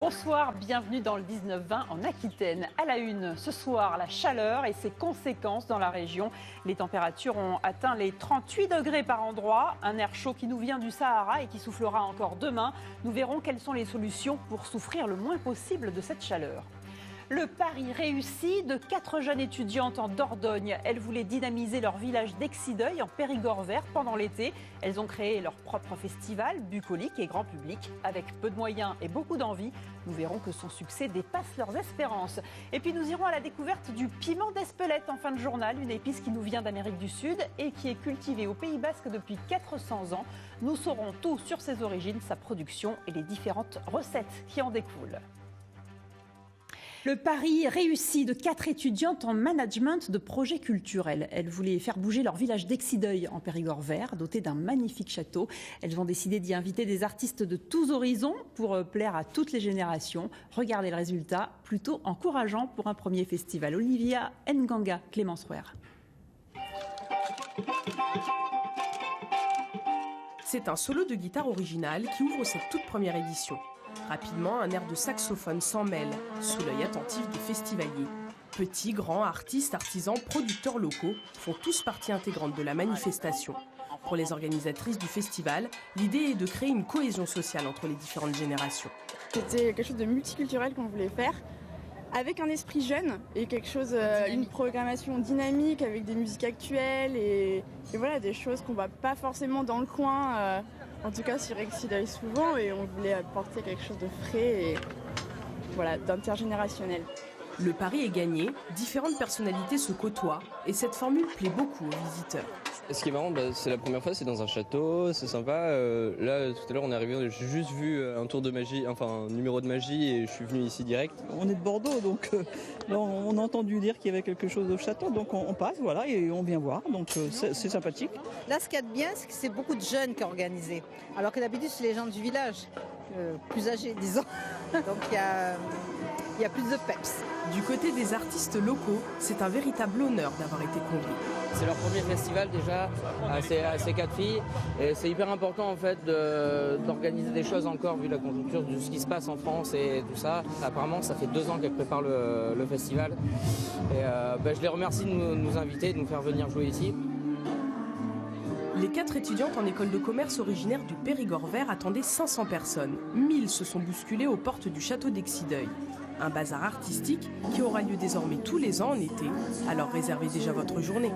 Bonsoir, bienvenue dans le 19-20 en Aquitaine. À la une, ce soir, la chaleur et ses conséquences dans la région. Les températures ont atteint les 38 degrés par endroit. Un air chaud qui nous vient du Sahara et qui soufflera encore demain. Nous verrons quelles sont les solutions pour souffrir le moins possible de cette chaleur. Le pari réussi de 4 jeunes étudiantes en Dordogne. Elles voulaient dynamiser leur village d'Exideuil en Périgord vert pendant l'été. Elles ont créé leur propre festival, bucolique et grand public. Avec peu de moyens et beaucoup d'envie, nous verrons que son succès dépasse leurs espérances. Et puis nous irons à la découverte du piment d'Espelette en fin de journal, une épice qui nous vient d'Amérique du Sud et qui est cultivée au Pays Basque depuis 400 ans. Nous saurons tout sur ses origines, sa production et les différentes recettes qui en découlent. Le pari réussi de 4 étudiantes en management de projets culturels. Elles voulaient faire bouger leur village d'Exideuil en Périgord vert, doté d'un magnifique château. Elles ont décidé d'y inviter des artistes de tous horizons pour plaire à toutes les générations. Regardez le résultat, plutôt encourageant pour un premier festival. Olivia Nganga, Clémence Rouer. C'est un solo de guitare original qui ouvre cette toute première édition. Rapidement, un air de saxophone s'en mêle, sous l'œil attentif des festivaliers. Petits, grands, artistes, artisans, producteurs locaux font tous partie intégrante de la manifestation. Pour les organisatrices du festival, l'idée est de créer une cohésion sociale entre les différentes générations. C'était quelque chose de multiculturel qu'on voulait faire, avec un esprit jeune et quelque chose, une programmation dynamique avec des musiques actuelles et voilà, des choses qu'on ne voit pas forcément dans le coin. En tout cas sur Exideuil souvent, et on voulait apporter quelque chose de frais et voilà, d'intergénérationnel. Le pari est gagné, différentes personnalités se côtoient et cette formule plaît beaucoup aux visiteurs. Ce qui est marrant, c'est la première fois, c'est dans un château, c'est sympa. Là, tout à l'heure, on est arrivé, j'ai juste vu un tour de magie, enfin un numéro de magie et je suis venu ici direct. On est de Bordeaux, donc on a entendu dire qu'il y avait quelque chose au château, donc on passe, voilà, et on vient voir, donc c'est sympathique. Là, ce qu'il y a de bien, c'est que c'est beaucoup de jeunes qui ont organisé, alors que d'habitude, c'est les gens du village, plus âgés, disons. Donc il y a plus de peps. Du côté des artistes locaux, c'est un véritable honneur d'avoir été conviés. C'est leur premier festival déjà à ces 4 filles et c'est hyper important en fait d'organiser des choses encore vu la conjoncture de ce qui se passe en France et tout ça. Apparemment ça fait 2 ans qu'elles préparent le festival et je les remercie de nous inviter, de nous faire venir jouer ici. Les 4 étudiantes en école de commerce originaires du Périgord vert attendaient 500 personnes. 1000 se sont bousculées aux portes du château d'Exideuil. Un bazar artistique qui aura lieu désormais tous les ans en été, alors réservez déjà votre journée.